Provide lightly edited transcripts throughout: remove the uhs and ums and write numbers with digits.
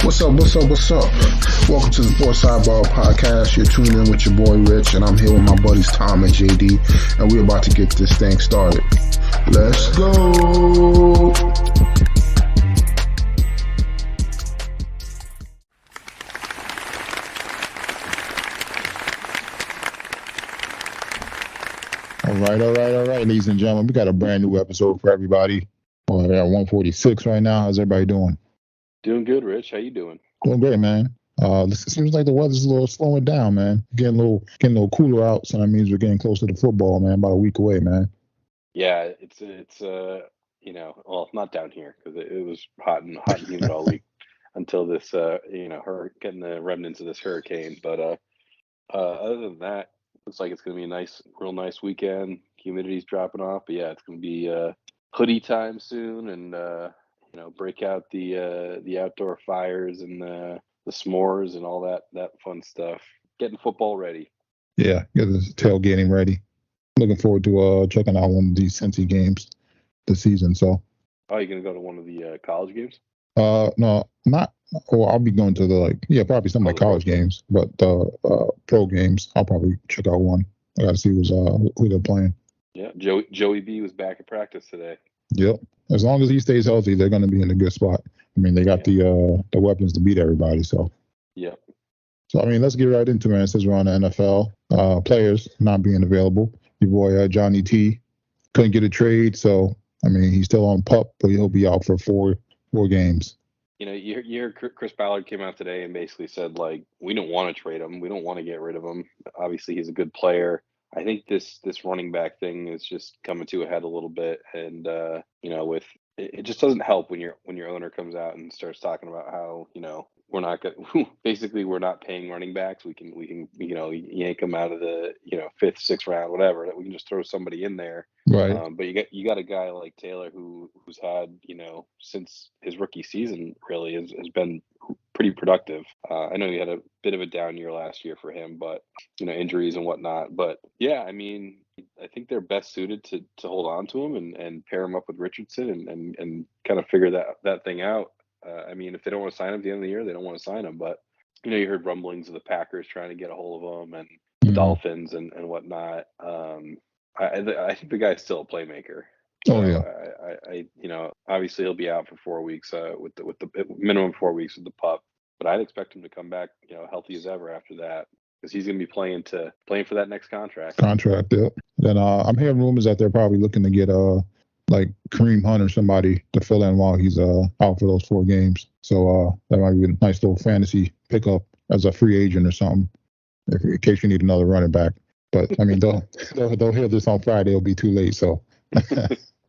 What's up? What's up? What's up? Welcome to the Sports Sidebar Podcast. You're tuned in with your boy Rich, and I'm here with my buddies Tom and JD, and we're about to get this thing started. Let's go! All right, ladies and gentlemen. We got a brand new episode for everybody. Well, we're at 146 right now. How's everybody doing? Doing good, Rich. How you doing? Doing great, man. It seems like the weather's a little slowing down, man. Getting a little cooler out, so that means we're getting closer to football, man. About a week away, man. Yeah, it's well, not down here because it was hot and humid all week until this, getting the remnants of this hurricane. But other than that, looks like it's gonna be a real nice weekend. Humidity's dropping off, but yeah, it's gonna be hoodie time soon, and break out the outdoor fires and the s'mores and all that fun stuff. Getting football ready. Yeah, get the tailgating ready. Looking forward to checking out one of these Cincy games this season. So. Oh, you gonna go to one of the college games? No, not. Well, I'll be going to probably some of the college games, but pro games, I'll probably check out one. I got to see who they're playing. Yeah, Joey B was back at practice today. Yep. As long as he stays healthy, they're going to be in a good spot. I mean, they got the weapons to beat everybody. So. Yep. So I mean, let's get right into it, man. Since we're on the NFL, players not being available. Your boy Johnny T couldn't get a trade, so I mean he's still on PUP, but he'll be out for four games. You hear Chris Ballard came out today and basically said, like, we don't want to trade him. We don't want to get rid of him. Obviously, he's a good player. I think this running back thing is just coming to a head a little bit. And, with it just doesn't help when your owner comes out and starts talking about how, we're not basically we're not paying running backs. We can yank them out of the, 5th, 6th round, whatever, that we can just throw somebody in there. Right. But you got a guy like Taylor who's had, since his rookie season really has been pretty productive. I know he had a bit of a down year last year for him, but injuries and whatnot. But yeah, I mean, I think they're best suited to hold on to him and pair him up with Richardson and kind of figure that thing out. I mean, if they don't want to sign him at the end of the year, they don't want to sign him. But you heard rumblings of the Packers trying to get a hold of him and the Dolphins and whatnot. I think the guy's still a playmaker. Oh yeah. I obviously he'll be out for 4 weeks with the minimum 4 weeks with the PUP, but I'd expect him to come back healthy as ever after that because he's going to be playing for that next contract. Yeah. Then I'm hearing rumors that they're probably looking to get like Kareem Hunt or somebody to fill in while he's out for those 4 games. So that might be a nice little fantasy pickup as a free agent or something, in case you need another running back. But I mean, they'll hear this on Friday. It'll be too late. So,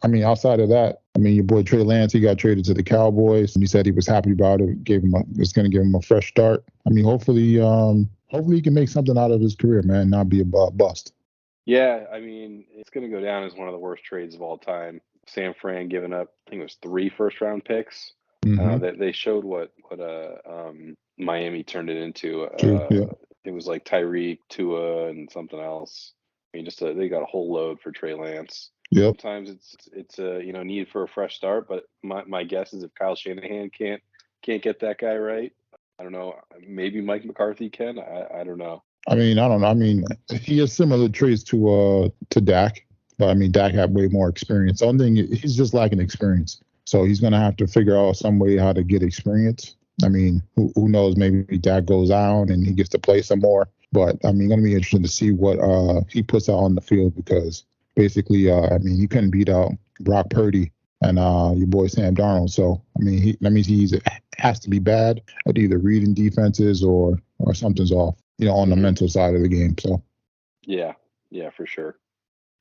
I mean, outside of that, I mean, your boy Trey Lance, he got traded to the Cowboys, and he said he was happy about it. It's going to give him a fresh start. I mean, hopefully he can make something out of his career, man, not be a bust. Yeah, I mean, it's going to go down as one of the worst trades of all time. San Fran giving up, I think it was 3 first-round picks. Mm-hmm. They showed what Miami turned it into. Yeah. It was like Tyreek, Tua, and something else. I mean, they got a whole load for Trey Lance. Yep. Sometimes it's a need for a fresh start, but my guess is if Kyle Shanahan can't get that guy right, I don't know. Maybe Mike McCarthy can. I don't know. I don't know. I mean, he has similar traits to Dak, but I mean, Dak had way more experience. The only thing, he's just lacking experience. So he's going to have to figure out some way how to get experience. I mean, who knows? Maybe Dak goes out and he gets to play some more. But I mean, going to be interesting to see what he puts out on the field because basically, I mean, he couldn't beat out Brock Purdy and your boy Sam Darnold. So I mean, that means he has to be bad at either reading defenses or something's off, on the mental side of the game. So yeah, for sure.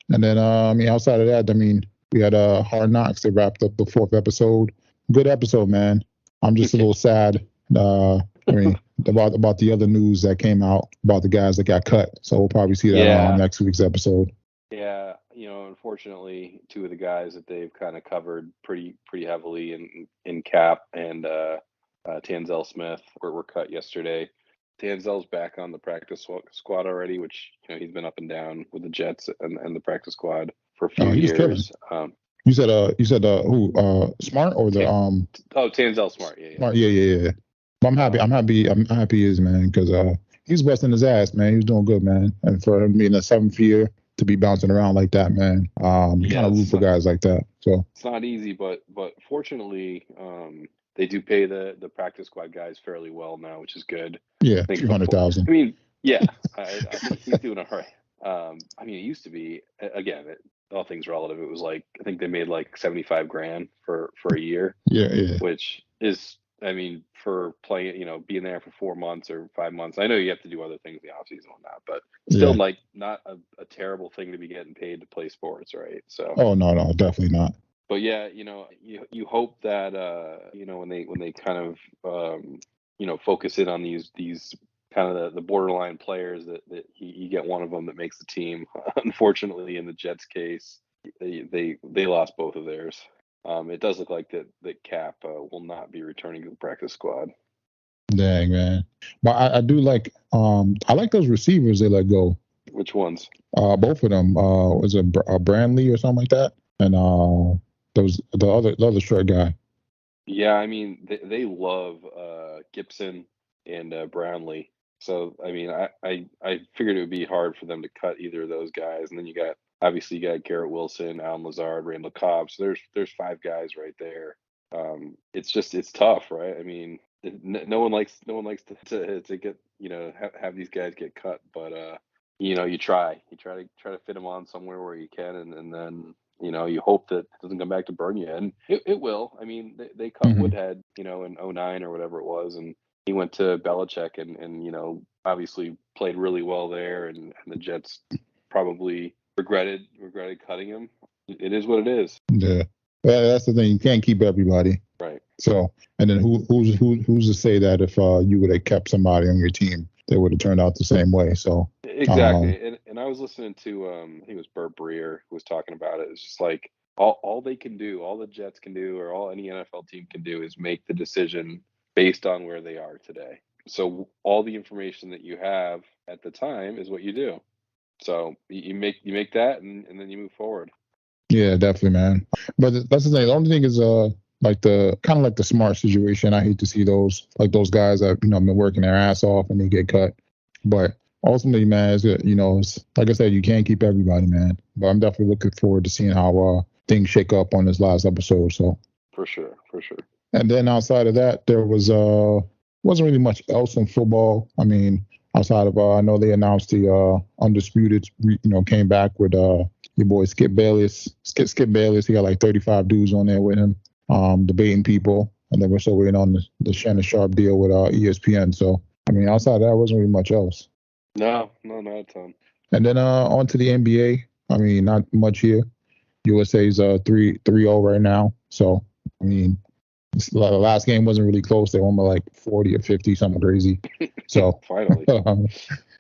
And then I mean, outside of that, I mean, we had Hard Knocks that wrapped up the 4th episode. Good episode, man. I'm just a little sad. I mean, about the other news that came out about the guys that got cut. So we'll probably see that on next week's episode. Yeah, unfortunately, 2 of the guys that they've kind of covered pretty heavily in Cap and Tanzel Smith were cut yesterday. Tanzel's back on the practice squad already, which he's been up and down with the Jets and the practice squad for a few years. You said who? Smart or the Tanzel Smart? Yeah. Smart, yeah. But I'm happy he is, man, because he's busting his ass, man. He was doing good, man. And for him being a 7th year to be bouncing around like that, man, you kind of root for guys like that. So it's not easy, but fortunately, they do pay the practice squad guys fairly well now, which is good. yeah, I think 300,000. I mean, yeah, I think he's doing all right. I mean, it used to be again, all things relative. It was like I think they made like 75 grand for a year, Yeah, yeah. which is, I mean, for playing, being there for 4 months or 5 months. I know you have to do other things in the off season and whatnot, but still, Yeah. like, not a terrible thing to be getting paid to play sports, right? So, Oh no, definitely not. but yeah, you hope that when they kind of focus in on these kind of the borderline players that you get one of them that makes the team. Unfortunately, in the Jets case, they lost both of theirs. It does look like that Cap will not be returning to the practice squad. Dang, man. But I do like I like those receivers they let go. Which ones? Both of them. Was it Brandley or something like that? And those the other short guy. Yeah, I mean they love Gibson and Brownlee. So I mean I figured it would be hard for them to cut either of those guys. And then you got Garrett Wilson, Alan Lazard, Randall Cobb. So there's 5 guys right there. It's tough, right? I mean, no one likes to get have these guys get cut, but you try to fit them on somewhere where you can, and then you hope that it doesn't come back to burn you, and it will. I mean, they cut Mhm. Woodhead in '09 or whatever it was, and he went to Belichick and obviously played really well there, and the Jets probably regretted cutting him. It is what it is. Yeah. Well, that's the thing. You can't keep everybody. Right. So, and then who's to say that if you would have kept somebody on your team, they would have turned out the same way. So exactly, and I was listening to I think it was Burt Breer who was talking about it. It's just like all they can do, all the Jets can do, or all any NFL team can do is make the decision based on where they are today. So all the information that you have at the time is what you do. So you make that, and then you move forward. yeah, definitely, man. But that's the thing. The only thing is like the kind of like the smart situation. I hate to see those guys that have been working their ass off and they get cut. But ultimately, man, it's like I said, you can't keep everybody, man. But I'm definitely looking forward to seeing how things shake up on this last episode. So for sure. And then outside of that, there wasn't really much else in football. I mean, outside of I know they announced the undisputed, came back with your boy Skip Bayless. Skip Bayless, he got like 35 dudes on there with him, debating people. And then we're still waiting on the Shannon Sharp deal with ESPN. So, I mean, outside of that, wasn't really much else. No, not a ton. And then on to the NBA. I mean, not much here. USA's 3-0 right now. So, I mean, the last game wasn't really close. They won by like 40 or 50, something crazy. So, finally.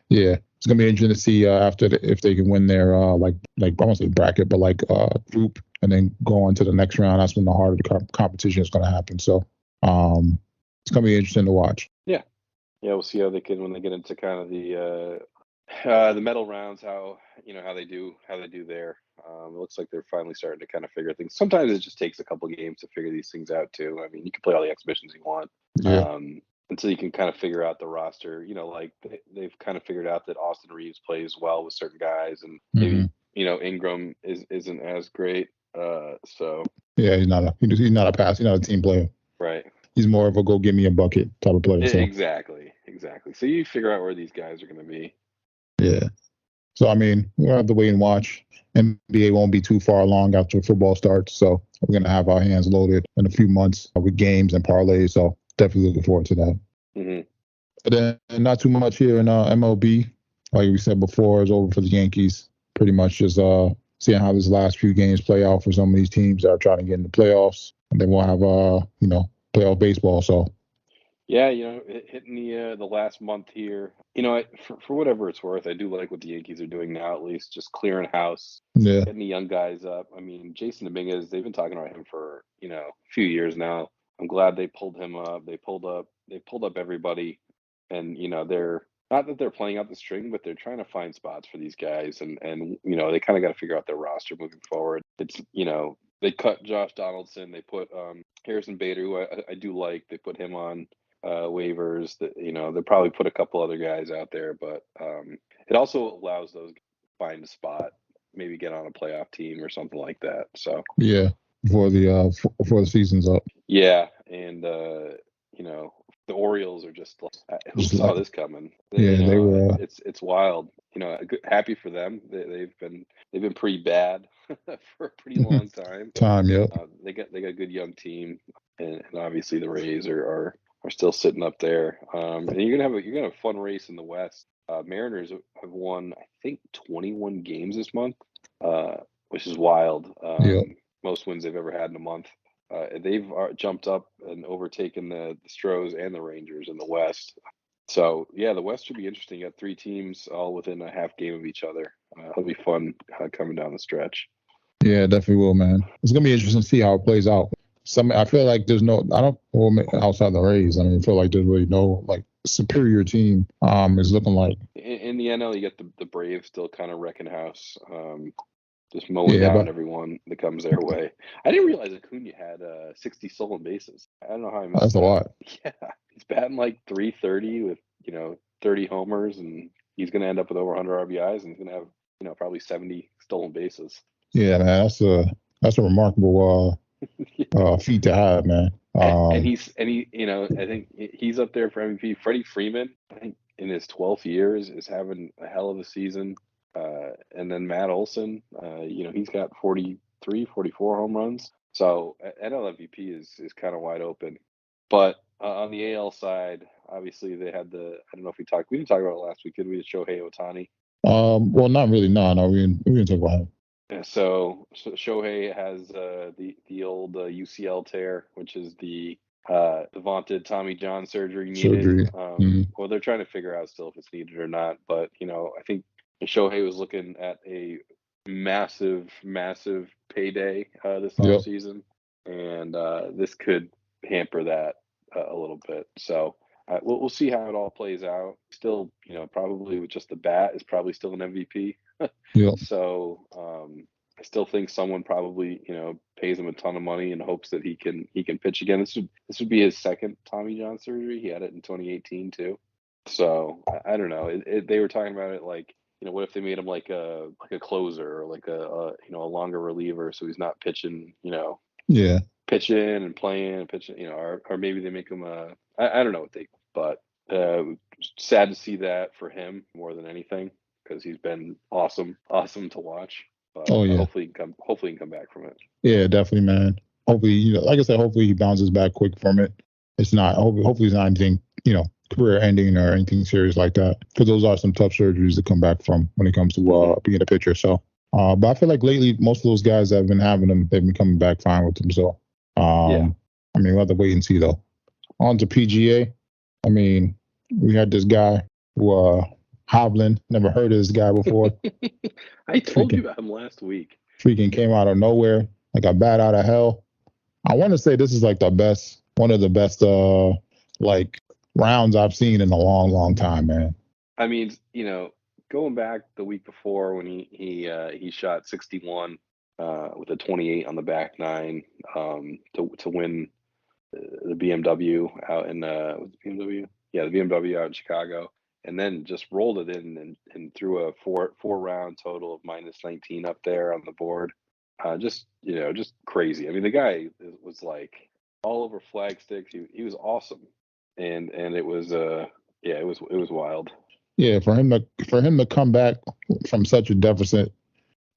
Yeah, it's gonna be interesting to see if they can win their like I won't say bracket, but like group, and then go on to the next round. That's when the harder competition is gonna happen. So it's gonna be interesting to watch. Yeah, we'll see how they can when they get into kind of the medal rounds, how they do there. It looks like they're finally starting to kind of figure things. Sometimes it just takes a couple games to figure these things out too. I mean, you can play all the exhibitions you want. Yeah. Until you can kind of figure out the roster. Like they've kind of figured out that Austin Reeves plays well with certain guys, and maybe Ingram isn't as great. So yeah, he's not a pass. He's not a team player. Right. He's more of a go give me a bucket type of player. So. Exactly. So you figure out where these guys are going to be. Yeah. So I mean, we'll have to wait and watch. NBA won't be too far along after football starts, so we're gonna have our hands loaded in a few months with games and parlays. So definitely looking forward to that. Mm-hmm. But then not too much here in MLB. Like we said before, it's over for the Yankees. Pretty much just seeing how these last few games play out for some of these teams that are trying to get in the playoffs, and then we'll have playoff baseball. So. Yeah, hitting the last month here. For whatever it's worth, I do like what the Yankees are doing now. At least just clearing house, getting the young guys up. I mean, Jason Dominguez, they've been talking about him for a few years now. I'm glad they pulled him up. They pulled up everybody, and they're not that they're playing out the string, but they're trying to find spots for these guys, and they kind of got to figure out their roster moving forward. It's they cut Josh Donaldson. They put Harrison Bader, who I do like. They put him on waivers. That they'll probably put a couple other guys out there, but it also allows those guys to find a spot, maybe get on a playoff team or something like that. So Yeah, before the season's up. yeah, and the Orioles are just like, who Just saw like, this coming? yeah, they were. It's wild. Happy for them. They've been pretty bad for a pretty long time. Yep. They got a good young team, and obviously the Rays are still sitting up there. And you're gonna have a fun race in the West. Mariners have won, I think, 21 games this month, which is wild. Yep. Most wins they've ever had in a month. They've jumped up and overtaken the Stros and the Rangers in the West. So yeah, the West should be interesting. You got 3 teams all within a half game of each other. It'll be fun coming down the stretch. Yeah, definitely will, man. It's gonna be interesting to see how it plays out. I feel like there's no. I don't. Well, outside the Rays, I mean, I feel like there's really no superior team. Is looking like in the NL, you get the Braves still kind of wrecking house. Just mowing down everyone that comes their way. I didn't realize Acuna had 60 stolen bases. I don't know how I missed that's that. a lot. Yeah, he's batting like 330 with 30 homers, and he's going to end up with over 100 RBIs, and he's going to have probably 70 stolen bases. Yeah, man, that's a remarkable feat to have, man. And he I think he's up there for MVP. Freddie Freeman, I think in his 12th year is having a hell of a season. And then Matt Olson, he's got 43, 44 home runs. So NL MVP is kind of wide open. But on the AL side, obviously they had I don't know if we didn't talk about it last week, did we? Shohei Ohtani. Well, not really. No, we didn't talk about him. Yeah, so Shohei has the old UCL tear, which is the vaunted Tommy John surgery needed. Well, they're trying to figure out still if it's needed or not. But I think Shohei was looking at a massive payday this offseason, and this could hamper that a little bit. So we'll see how it all plays out. Still, probably with just the bat is probably still an MVP. Yep. So I still think someone probably pays him a ton of money and hopes that he can pitch again. This would be his second Tommy John surgery. He had it in 2018 too. So I don't know. They were talking about it like, what if they made him like a closer or like a longer reliever, so he's not pitching, pitching and playing and pitching, or maybe they make him I don't know but sad to see that for him more than anything, because he's been awesome to watch. But hopefully he can come back from it. Yeah, definitely, man. Hopefully, like I said, hopefully he bounces back quick from it. It's not hopefully it's not anything, career ending or anything serious like that, because those are some tough surgeries to come back from when it comes to being a pitcher. So, but I feel like lately most of those guys that have been having them, they've been coming back fine with them. So, I mean, we'll have to wait and see though. On to PGA. I mean, we had this guy who Hovland, never heard of this guy before. I told you about him last week. Freaking came out of nowhere, like a bat out of hell. I want to say this is like one of the best rounds I've seen in a long time, man. I mean, going back the week before when he shot 61 with a 28 on the back nine to win the BMW out in the BMW out in Chicago, and then just rolled it in and threw a four round total of -19 up there on the board. Just crazy. I mean, the guy was like all over flag sticks. He was awesome. And it was it was wild. Yeah, for him to come back from such a deficit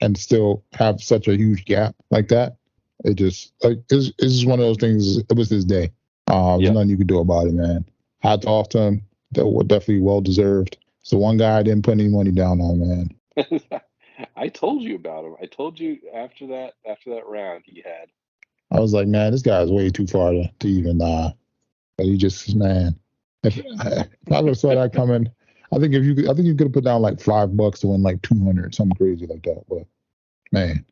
and still have such a huge gap like that, it just it's just one of those things. It was his day. There's nothing you could do about it, man. Hats off to him. That were definitely well deserved. It's the one guy I didn't put any money down on, man. I told you about him. I told you after that round he had. I was like, man, this guy's way too far to even but he just, man. If I would have saw that coming, I think you could have put down like $5 to win like 200, something crazy like that. But man,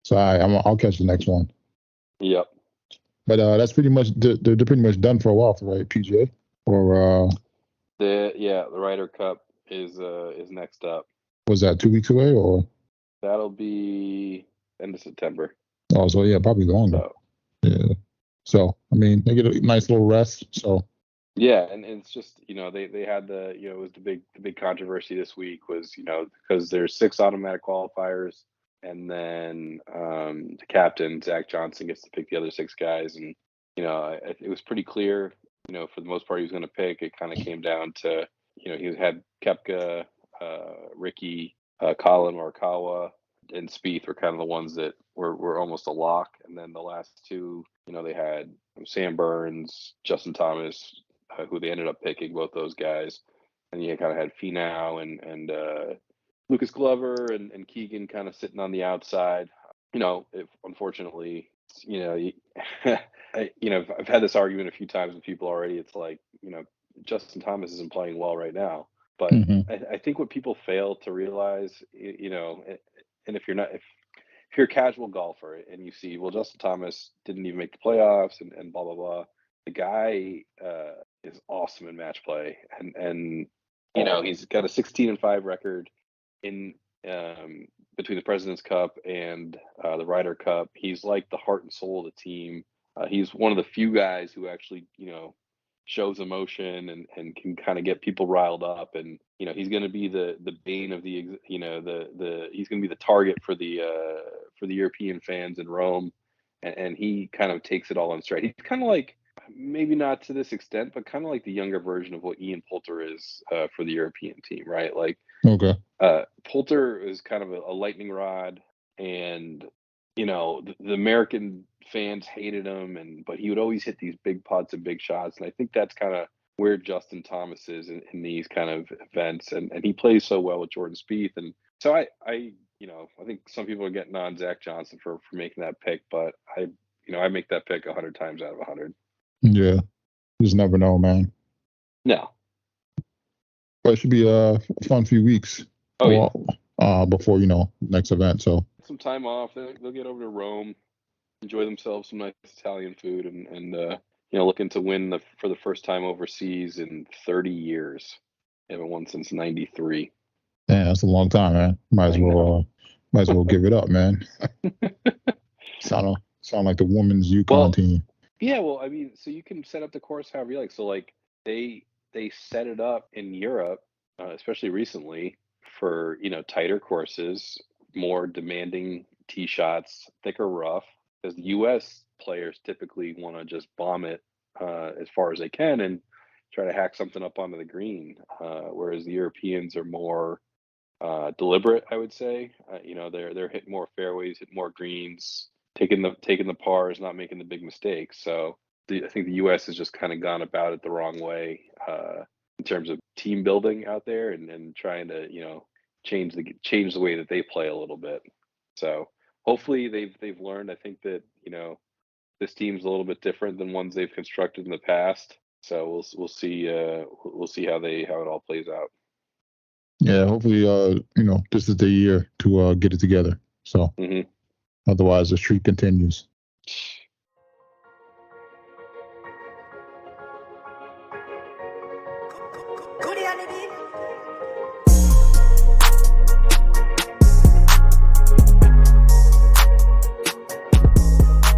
so I'll catch the next one. Yep. But that's pretty much they're pretty much done for a while, right? PGA or the Ryder Cup is next up. Was that 2 weeks away or? That'll be end of September. Oh, so yeah, probably longer. So. Yeah. So I mean, they get a nice little rest. So Yeah, and it's just, they had it was the big controversy this week was, because there's 6 automatic qualifiers, and then, the captain, Zach Johnson, gets to pick the other 6 guys, and, it was pretty clear, for the most part, he was gonna pick. It kinda came down to, he had Koepka, Ricky, Colin Morikawa, and Spieth were kind of the ones that were almost a lock, and then the last 2, they had Sam Burns, Justin Thomas, who they ended up picking, both those guys. And you kind of had Finau and Lucas Glover and Keegan kind of sitting on the outside. Unfortunately, I've had this argument a few times with people already. It's like, Justin Thomas isn't playing well right now. But Hmm. I think what people fail to realize, and if you're a casual golfer and you see, well, Justin Thomas didn't even make the playoffs and blah blah blah. The guy is awesome in match play, and he's got a 16-5 record in between the President's Cup and the Ryder Cup. He's like the heart and soul of the team. He's one of the few guys who actually shows emotion and can kind of get people riled up, and he's going to be the bane of the he's going to be the target for the European fans in Rome, and he kind of takes it all on stride. He's kind of like, maybe not to this extent, but kind of like the younger version of what Ian Poulter is for the European team, right? Like, Okay. Poulter is kind of a lightning rod, and the American fans hated him, but he would always hit these big putts and big shots, and I think that's kind of where Justin Thomas is in these kind of events, and he plays so well with Jordan Spieth, and so I think some people are getting on Zach Johnson for making that pick, but I make that pick 100 times out of 100. Yeah. You just never know, man. No. But it should be a fun few weeks. Oh, yeah. Before next event. So Some time off. They'll get over to Rome, enjoy themselves some nice Italian food, and looking to win for the first time overseas in 30 years. They haven't won since '93. yeah, that's a long time, man. Might as well give it up, man. sound like the women's UConn team. Yeah, well, I mean, so you can set up the course however you like. So like they set it up in Europe, especially recently, for tighter courses, more demanding tee shots, thicker rough, because the U.S. players typically want to just bomb it as far as they can and try to hack something up onto the green, whereas the Europeans are more deliberate, I would say. They're hitting more fairways, hitting more greens, taking the pars, not making the big mistakes. So I think the U.S. has just kind of gone about it the wrong way in terms of team building out there and trying to change the way that they play a little bit. So hopefully they've learned. I think that this team's a little bit different than ones they've constructed in the past. So we'll see how it all plays out. Yeah, hopefully this is the year to get it together. So Otherwise the streak continues.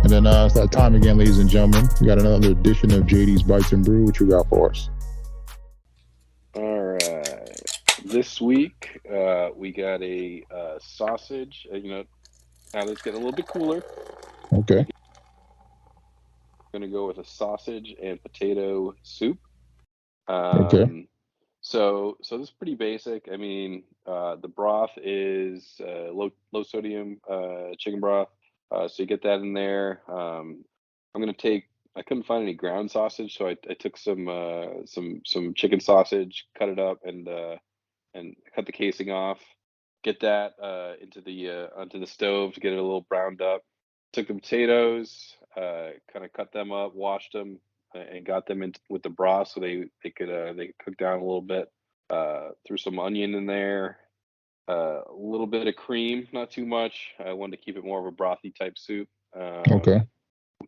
And then it's that time again, ladies and gentlemen. We got another edition of JD's Bites and Brew. What you got for us? All right. This week we got a sausage. Now that it's getting a little bit cooler. Okay. I'm gonna go with a sausage and potato soup. Okay. So this is pretty basic. I mean, the broth is low sodium chicken broth. So you get that in there. I couldn't find any ground sausage, so I took some chicken sausage, cut it up, and cut the casing off. Get that onto the stove to get it a little browned up. Took the potatoes, kind of cut them up, washed them, and got them in with the broth so they could cook down a little bit. Threw some onion in there, a little bit of cream, not too much. I wanted to keep it more of a brothy type soup. Okay.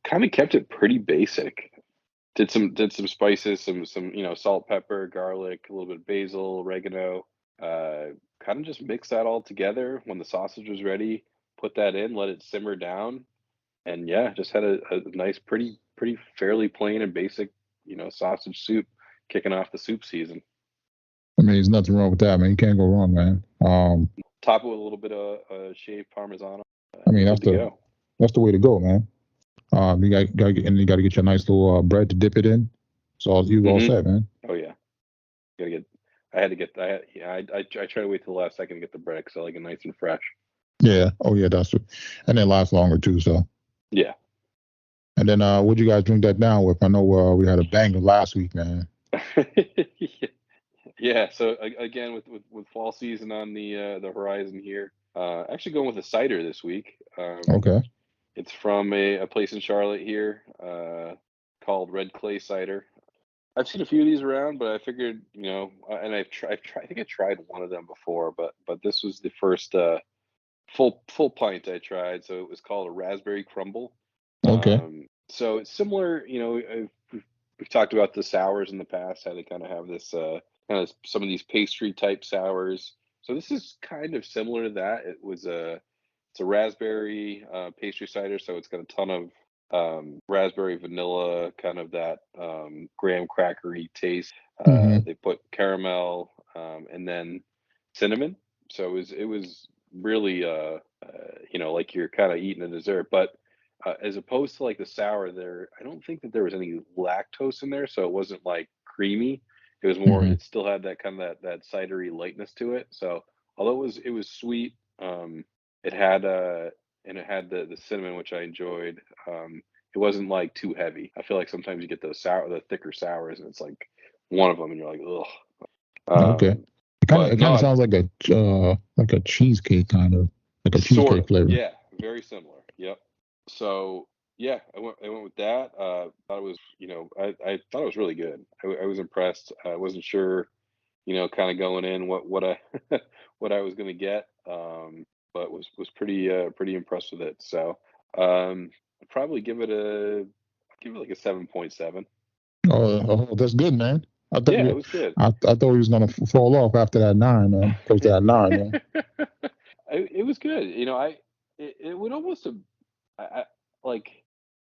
Kind of kept it pretty basic. Did some spices, some salt, pepper, garlic, a little bit of basil, oregano. Kind of just mix that all together. When the sausage was ready, put that in, let it simmer down, and yeah, just had a nice, pretty fairly plain and basic sausage soup. kicking off the soup season. I mean, there's nothing wrong with that, man. You can't go wrong, man. Top it with a little bit of shaved Parmesan. I mean, Good to go. that's the way to go, man. You got to get your nice little bread to dip it in. So all set, man. Oh yeah, I try to wait till the last second to get the bread because I like it nice and fresh. Yeah. Oh yeah, that's it. And it lasts longer too. So. Yeah. And then what'd you guys drink that down with? I know we had a banger last week, man. Yeah. So again, with fall season on the horizon here, actually going with a cider this week. Okay. It's from a place in Charlotte here called Red Clay Cider. I've seen a few of these around, but I figured, and I think I tried one of them before, but this was the first full pint I tried. So it was called a raspberry crumble. Okay. So it's similar, we've talked about the sours in the past, how they kind of have this kind of some of these pastry type sours. So this is kind of similar to that. It's a raspberry pastry cider, so it's got a ton of raspberry vanilla, kind of that graham crackery taste. They put caramel and then cinnamon. So it was really like you're kind of eating a dessert, but as opposed to like the sour there, I don't think that there was any lactose in there, so it wasn't like creamy. It was more, it still had that kind of that cidery lightness to it. So although it was sweet, it had the cinnamon, which I enjoyed. It wasn't like too heavy. I feel like sometimes you get the thicker sours, and it's like one of them, and you're like, ugh. Okay. It kind of sounds like a cheesecake kind of, like a cheesecake flavor. Yeah, very similar. Yep. So yeah, I went with that. Thought it was, I thought it was really good. I was impressed. I wasn't sure, kind of going in what I what I was going to get, but was pretty impressed with it. So I'd probably give it like a 7.7. Oh, that's good, man. It was good. I thought he was gonna fall off after that 9, man. Close to that 9, man. It was good. It would almost have,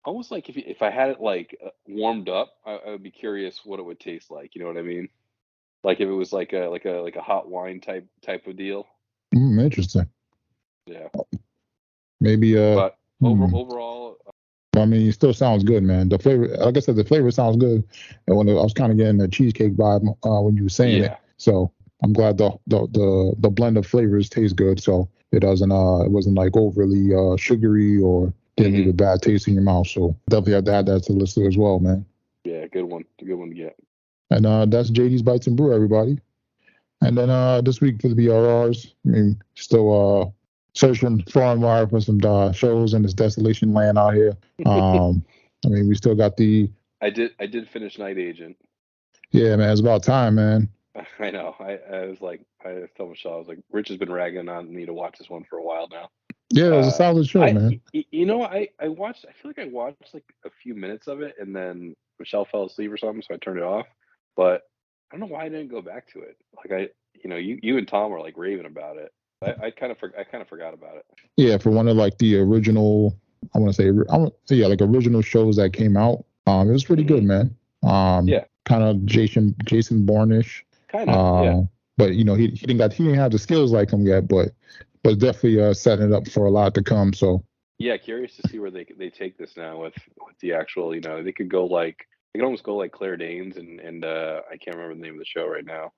almost like if I had it like warmed up, I would be curious what it would taste like. You know what I mean? Like if it was like a hot wine type of deal. Interesting. Yeah. Maybe. But overall. I mean, it still sounds good, man. The flavor, like I said, the flavor sounds good. And when I was kind of getting the cheesecake vibe when you were saying it, so I'm glad the blend of flavors tastes good. So it wasn't like overly sugary or didn't leave a bad taste in your mouth. So definitely have to add that to the list as well, man. Yeah, good one. A good one to get. And that's JD's Bites and Brew, everybody. And then this week for the BRRs, I mean, still searching far and wide for some shows in this desolation land out here. I mean, we still got I did finish Night Agent. Yeah, man, it's about time, man. I know. I was like, I told Michelle, I was like, Rich has been ragging on me to watch this one for a while now. Yeah, it was a solid show, man. I watched. I feel like I watched like a few minutes of it, and then Michelle fell asleep or something, so I turned it off. But I don't know why I didn't go back to it. Like you and Tom were like raving about it. I kind of forgot about it. Yeah, for one of like the original, like original shows that came out. It was pretty good, man. Kind of Jason Bourne-ish. Kind of. Yeah. But he didn't have the skills like him yet, but definitely setting it up for a lot to come. So yeah, curious to see where they take this now with the actual. They could almost go like Claire Danes and I can't remember the name of the show right now.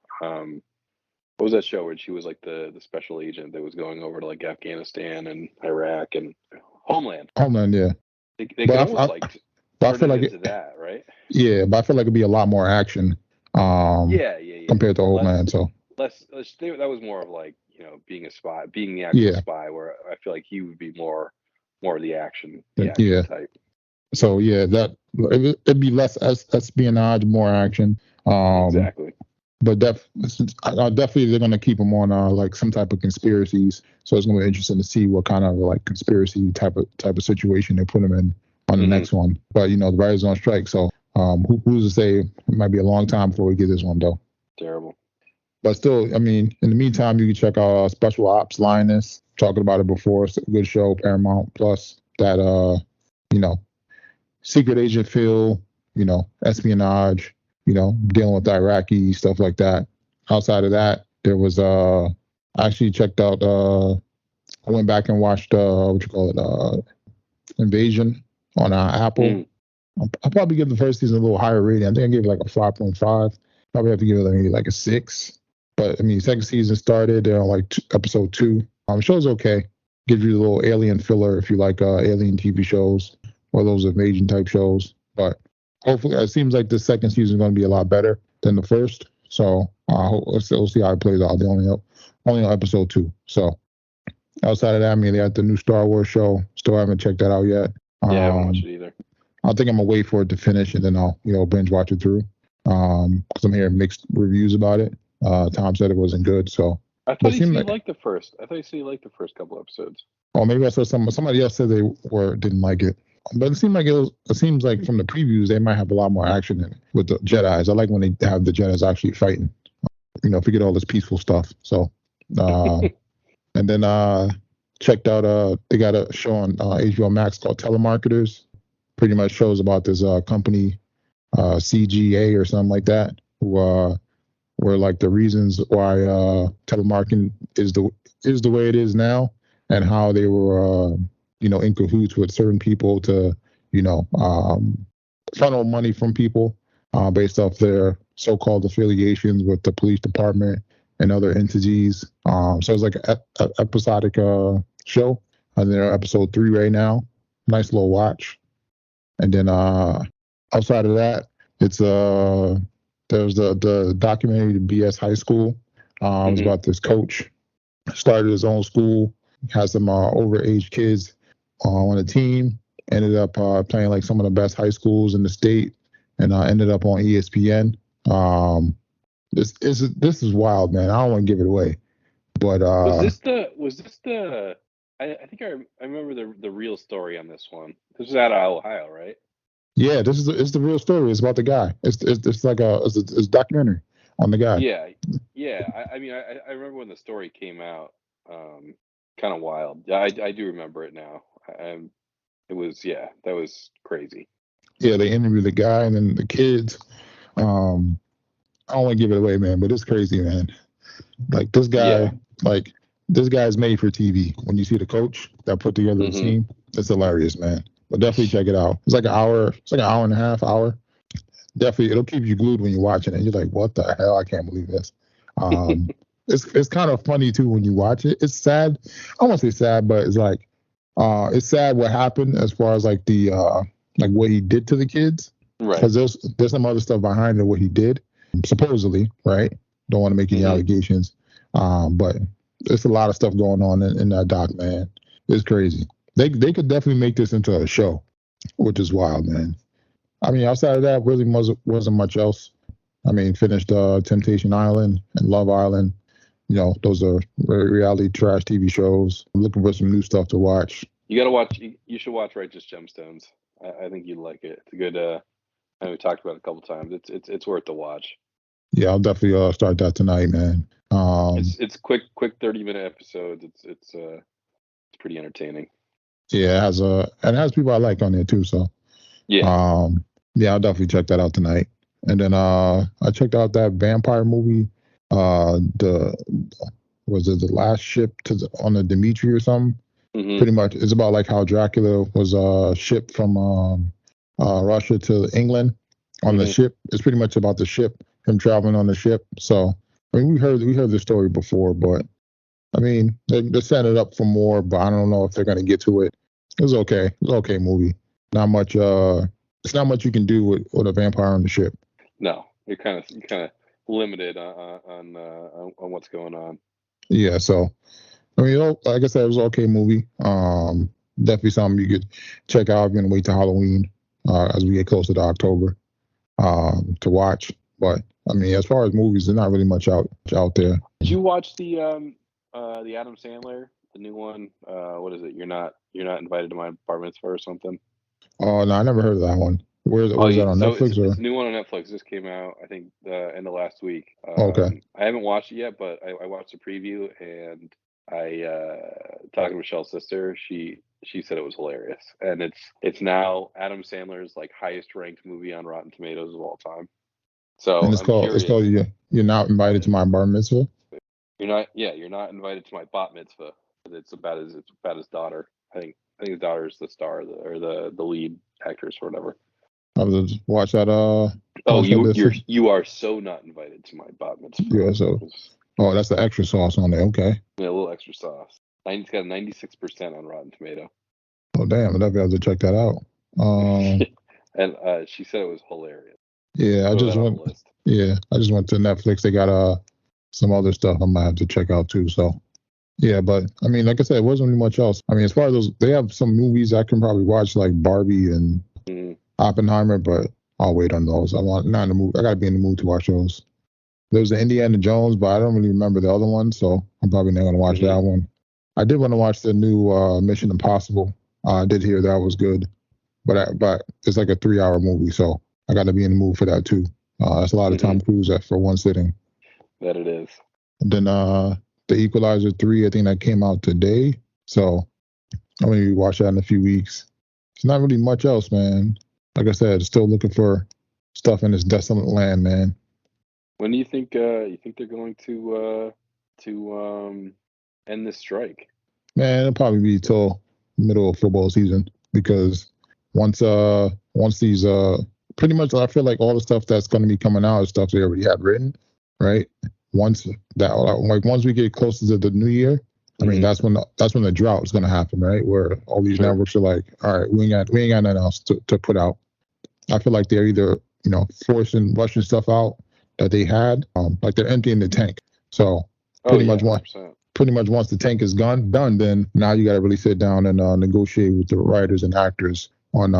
What was that show where she was like the special agent that was going over to like Afghanistan and Iraq and Homeland? Homeland, yeah. They could almost I feel like into that, right? Yeah, but I feel like it'd be a lot more action. Yeah. Compared to Homeland, so that was more of like being a spy, being the actual spy, where I feel like he would be more of the action type. So yeah, it'd be less espionage, more action. Exactly. But definitely they're gonna keep him on like some type of conspiracies. So it's gonna be interesting to see what kind of like conspiracy type of situation they put him in on the next one. But the writer's on strike, so who's to say it might be a long time before we get this one though. Terrible. But still, I mean, in the meantime, you can check out Special Ops Linus. Talking about it before, it's a good show. Paramount Plus. That secret agent feel, espionage. dealing with the Iraqi stuff like that. Outside of that, there was I actually checked out. I went back and watched Invasion on Apple. I'll probably give the first season a little higher rating. I think I gave it like a 5.5. Probably have to give it maybe like a 6. But I mean, second season started. They're on like episode 2. Show's okay. Gives you a little alien filler if you like alien TV shows or those invasion type shows. But hopefully, it seems like the second season is going to be a lot better than the first. So we'll see how it plays out. They only on episode 2. So outside of that, I mean, they got the new Star Wars show. Still haven't checked that out yet. Yeah, I haven't watched it either. I think I'm gonna wait for it to finish and then I'll binge watch it through. Because I'm hearing mixed reviews about it. Tom said it wasn't good, so. I thought you liked the first. I thought you said you liked the first couple episodes. Oh, maybe I saw somebody else said they didn't like it. But it seemed like it seems like from the previews they might have a lot more action in it with the Jedis. I like when they have the Jedis actually fighting. Forget all this peaceful stuff. So, and then checked out they got a show on HBO Max called Telemarketers. Pretty much shows about this company, CGA or something like that, who were like the reasons why telemarketing is the way it is now, and how they were in cahoots with certain people to funnel money from people based off their so-called affiliations with the police department and other entities. So it's like an episodic show. And they're episode 3 right now. Nice little watch. And then outside of that, it's there's the documentary, the BS High School. It's about this coach. Started his own school, has some overage kids on a team. Ended up playing like some of the best high schools in the state, and ended up on ESPN. This is wild, man. I don't want to give it away, but was this the? I think I remember the real story on this one. This is out of Ohio, right? Yeah, it's the real story. It's about the guy. It's like it's a documentary on the guy. Yeah. I mean, I remember when the story came out. Kind of wild. Yeah, I do remember it now. That was crazy. Yeah, they interviewed the guy and then the kids. I don't want to give it away, man, but it's crazy, man. Like this guy, this guy's made for TV. When you see the coach that put together the team, it's hilarious, man. But definitely check it out. It's like an hour. It's like an hour and a half. Definitely, it'll keep you glued when you're watching it. You're like, what the hell? I can't believe this. It's kind of funny too when you watch it. It's sad. I won't say sad, but it's like it's sad what happened as far as like the like what he did to the kids. Right. Because there's some other stuff behind it what he did, supposedly, right? Don't want to make any allegations. But there's a lot of stuff going on in that doc, man. It's crazy. They could definitely make this into a show, which is wild, man. I mean, outside of that, really wasn't much else. I mean, finished Temptation Island and Love Island. Those are reality trash TV shows. I'm looking for some new stuff to watch. You gotta watch. You should watch Righteous Gemstones. I think you'd like it. It's a good. I know we talked about it a couple times. It's worth the watch. Yeah, I'll definitely start that tonight, man. It's quick 30-minute episodes. It's pretty entertaining. Yeah, it has people I like on there too. So yeah, I'll definitely check that out tonight. And then I checked out that vampire movie. The last ship on the Dimitri or something. Pretty much, it's about like how Dracula was shipped from Russia to England on the ship. It's pretty much about the ship, him traveling on the ship. So I mean, we heard the story before, but I mean, they're setting it up for more. But I don't know if they're gonna get to it. It was okay. It was an okay movie. Not much. It's not much you can do with a vampire on the ship. No, you're kind of limited on what's going on. Yeah, so I mean, like I said, it was an okay movie. Definitely something you could check out. I'm gonna wait till Halloween as we get closer to October to watch. But I mean, as far as movies, there's not really much out there. Did you watch the Adam Sandler, the new one? What is it? You're not invited to my bar mitzvah or something? Oh no, I never heard of that one. Where's that on Netflix? It's a new one on Netflix. This came out, I think, end of last week. Okay. I haven't watched it yet, but I watched the preview, and talking to Michelle's sister, she said it was hilarious, and it's now Adam Sandler's like highest ranked movie on Rotten Tomatoes of all time. So And I'm it's curious. called you're not invited to my bar mitzvah. You're not invited to my bat mitzvah. It's about his daughter. I think his daughter is the star or the lead actress or whatever. I was just Oh, watch that this you are so not invited to my bat mitzvah. yeah, so that's the extra sauce on there. Okay. Yeah, a little extra sauce. It's got a 96% on Rotten Tomato. Oh damn, I'd definitely have to check that out. Um And she said it was hilarious. yeah, Throw that on the list. I just went to Netflix. They got some other stuff I might have to check out too. So yeah, but I mean, like I said, it wasn't really much else. I mean, as far as those, they have some movies I can probably watch like Barbie and Mhm. Oppenheimer, but I'll wait on those. I want not in the mood. I gotta be in the mood to watch those. There was the Indiana Jones, but I don't really remember the other one, so I'm probably not gonna watch that one. I did want to watch the new Mission Impossible. I did hear that was good, but it's like a 3-hour movie, so I got to be in the mood for that too. That's a lot of Tom Cruise for one sitting. That it is. And then the Equalizer 3, I think that came out today, so I'm gonna watch that in a few weeks. It's not really much else, man. Like I said, still looking for stuff in this desolate land, man. When do you think they're going to end this strike? Man, it'll probably be till middle of football season because once these pretty much I feel like all the stuff that's going to be coming out is stuff they already had written, right? Once once we get closer to the new year, I mean that's when the drought is going to happen, right? Where all these networks are like, all right, we ain't got nothing else to put out. I feel like they're either forcing rushing stuff out that they had, like they're emptying the tank. So pretty much once the tank is done, then now you got to really sit down and negotiate with the writers and actors on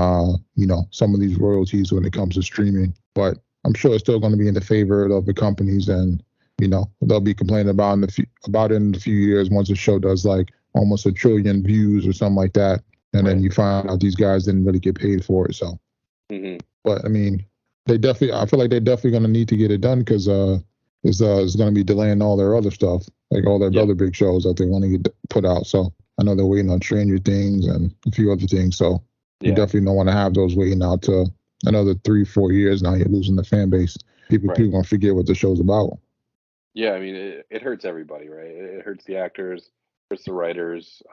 some of these royalties when it comes to streaming. But I'm sure it's still going to be in the favor of the companies, and they'll be complaining about it in a few years once the show does like almost 1 trillion views or something like that, and then you find out these guys didn't really get paid for it. So, but I mean, I feel like they're definitely going to need to get it done because it's going to be delaying all their other stuff, like all their other big shows that they want to get put out. So I know they're waiting on Stranger Things and a few other things. So you definitely don't want to have those waiting out to another 3-4 years. Now you're losing the fan base. People going to forget what the show's about. Yeah, I mean, it hurts everybody, right? It hurts the actors, hurts the writers.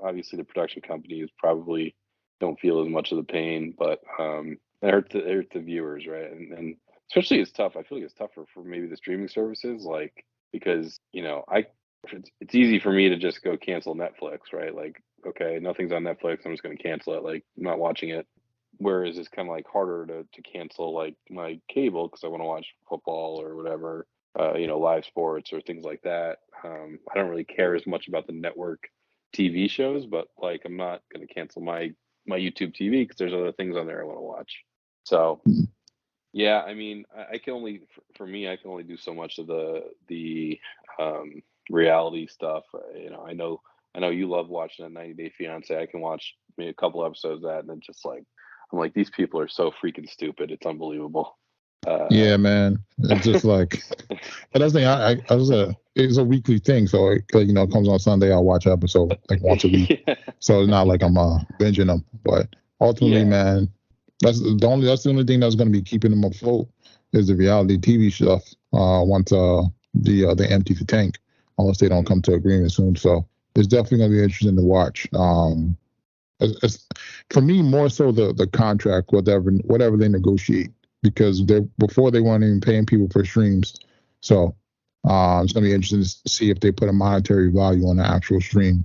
Obviously, the production companies probably don't feel as much of the pain, but it hurts the viewers, right? And especially it's tough. I feel like it's tougher for maybe the streaming services, like because it's easy for me to just go cancel Netflix, right? Like, okay, nothing's on Netflix, I'm just going to cancel it. Like, I'm not watching it. Whereas it's kind of like harder to cancel like my cable because I want to watch football or whatever, live sports or things like that. I don't really care as much about the network TV shows, but like I'm not going to cancel my YouTube TV because there's other things on there I want to watch. So yeah, I mean, I can only for me I can only do so much of the reality stuff. I know you love watching that 90 Day Fiance. I can watch maybe a couple episodes of that and then just like I'm like these people are so freaking stupid. It's unbelievable. Yeah, man. It's just like, but that's the thing. It's a weekly thing, so it comes on Sunday. I'll watch an episode like once a week. So it's not like I'm binging them. But ultimately, man, that's the only thing that's going to be keeping them afloat is the reality TV stuff. Once they empty the tank, unless they don't come to agreement soon. So it's definitely going to be interesting to watch. It's, for me, more so the contract, whatever they negotiate, because before they weren't even paying people for streams. So it's gonna be interesting to see if they put a monetary value on the actual stream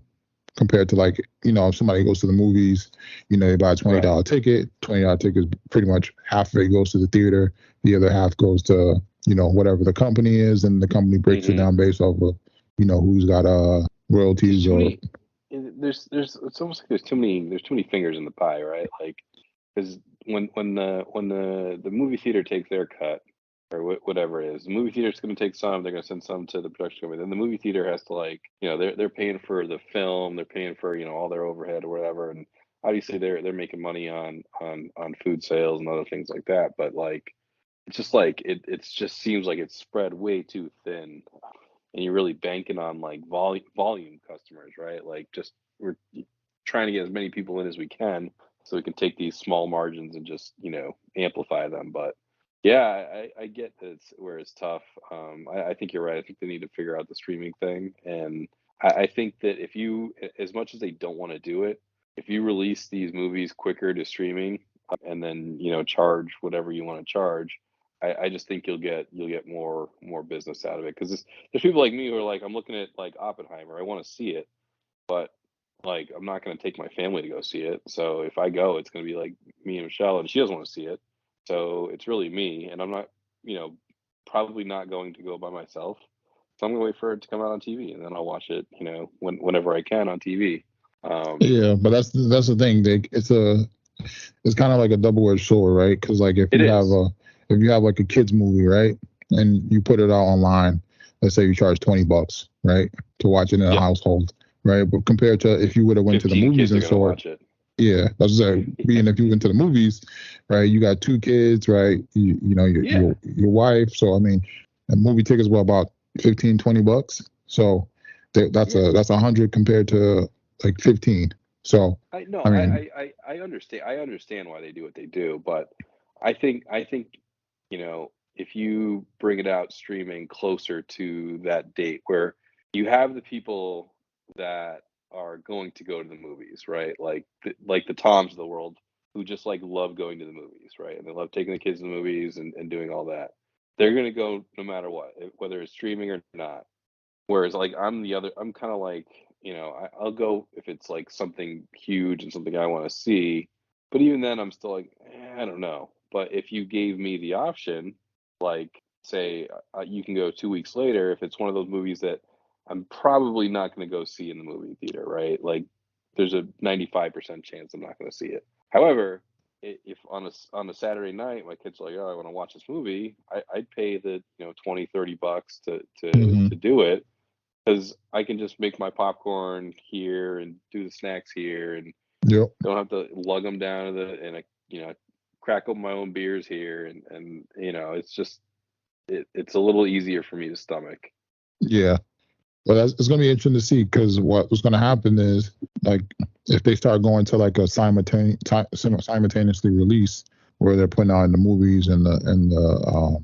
compared to like if somebody goes to the movies, they buy a $20 ticket. $20 ticket is pretty much half of it goes to the theater, the other half goes to whatever the company is, and the company breaks it down based off of who's got royalties or. There's it's almost like there's too many fingers in the pie, right? Like because when the movie theater takes their cut or whatever it is, the movie theater's going to take some, they're going to send some to the production company, then the movie theater has to like they're paying for the film, they're paying for all their overhead or whatever, and obviously they're making money on food sales and other things like that, but like it's just like it just seems like it's spread way too thin. And you're really banking on like volume customers, right? Like just we're trying to get as many people in as we can so we can take these small margins and just amplify them. But Yeah, I get that it's where it's tough. I think you're right. I think they need to figure out the streaming thing, and I think that if you, as much as they don't want to do it, if you release these movies quicker to streaming, and then charge whatever you want to charge, I just think you'll get more business out of it because there's people like me who are like, I'm looking at like Oppenheimer, I want to see it, but like I'm not going to take my family to go see it. So if I go, it's going to be like me and Michelle, and she doesn't want to see it. So it's really me, and I'm not, probably not going to go by myself. So I'm going to wait for it to come out on TV, and then I'll watch it, whenever I can on TV. Yeah, but that's the thing. It's kind of like a double-edged sword, right? Because like It is. if you have like a kids movie, right, and you put it out online, let's say you charge $20, right, to watch it in a Yep. household, right? But compared to if you would have went to the 15 movies kids are and going to saw it, watch it. yeah, that's being if you went to the movies, right, you got 2 kids, right, you know Yeah. your wife, so I mean, the movie tickets were about $15-20, so that's Yeah. that's 100 compared to like 15. So I no, I mean, I understand. I understand why they do what they do, but I think if you bring it out streaming closer to that date where you have the people that are going to go to the movies, right? Like the Toms of the world who just like love going to the movies, right? And they love taking the kids to the movies and doing all that. They're gonna go no matter what, whether it's streaming or not. Whereas, like, I'm kind of like, I'll go if it's like something huge and something I want to see. But even then, I'm still like, I don't know. But if you gave me the option, like, say, you can go 2 weeks later, if it's one of those movies that I'm probably not going to go see in the movie theater, right? Like, there's a 95% chance I'm not going to see it. However, if on a Saturday night, my kids are like, oh, I want to watch this movie, I'd pay the 20-30 bucks to mhm. do it because I can just make my popcorn here and do the snacks here and Yep. don't have to lug them down to crack open my own beers here and it's just it's a little easier for me to stomach. Yeah. Well, it's going to be interesting to see because what's going to happen is like if they start going to like a simultaneously release where they're putting out in the movies and the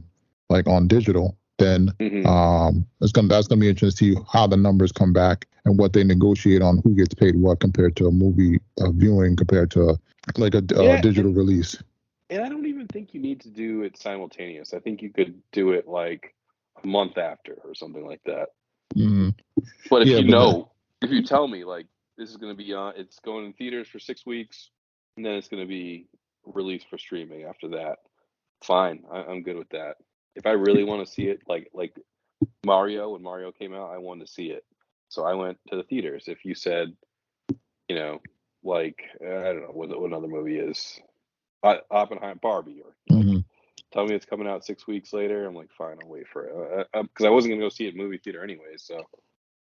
like on digital, then Hmm. that's gonna be interesting to see how the numbers come back and what they negotiate on who gets paid what compared to a movie viewing compared to like a Yeah, digital release. and I don't even think you need to do it simultaneous. I think you could do it like a month after or something like that. Mhm. But Yeah, but if you tell me like this is going to be it's going in theaters for 6 weeks, and then it's going to be released for streaming after that, fine. I'm good with that. If I really want to see it, like Mario, when Mario came out, I wanted to see it, so I went to the theaters. If you said, like I don't know what another movie is, Oppenheimer, Barbie, or like mhm. tell me it's coming out 6 weeks later, I'm like fine, I'll wait for it because I wasn't going to go see it in movie theater anyway. So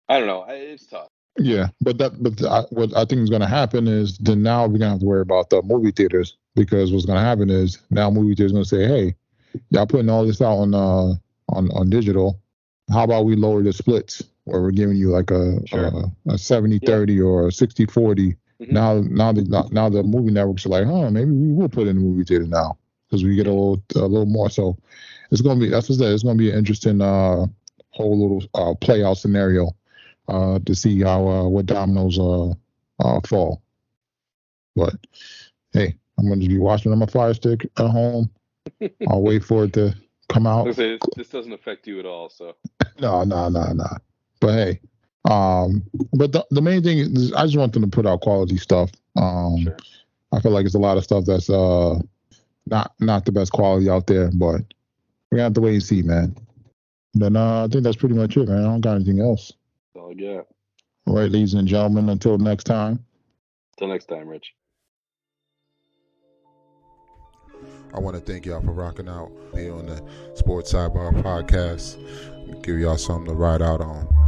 I don't know. It's tough. Yeah, what I think is going to happen is then now we're going to have to worry about the movie theaters because what's going to happen is now movie theaters going to say, hey, y'all putting all this out on digital. How about we lower the splits where we're giving you like Sure. a 70 Yeah. 30 or a 60 40. Hmm. Now the movie networks are like, maybe we will put it in the movie theater now because we get a little more. So it's going to be, that's what I said, it's going to be an interesting whole little play out scenario to see how what dominoes fall. But hey, I'm going to be watching on my Fire Stick at home. I'll wait for it to come I out. was gonna say this doesn't affect you at all, so No. But hey, but the main thing is I just want them to put out quality stuff. sure. I feel like it's a lot of stuff that's not the best quality out there, but we have to wait and see, man. Then I think that's pretty much it, man. I don't got anything else. That's all I got. All right, ladies and gentlemen, until next time. Till next time, Rich. I want to thank y'all for rocking out here on the Sports Sidebar Podcast. Give y'all something to ride out on.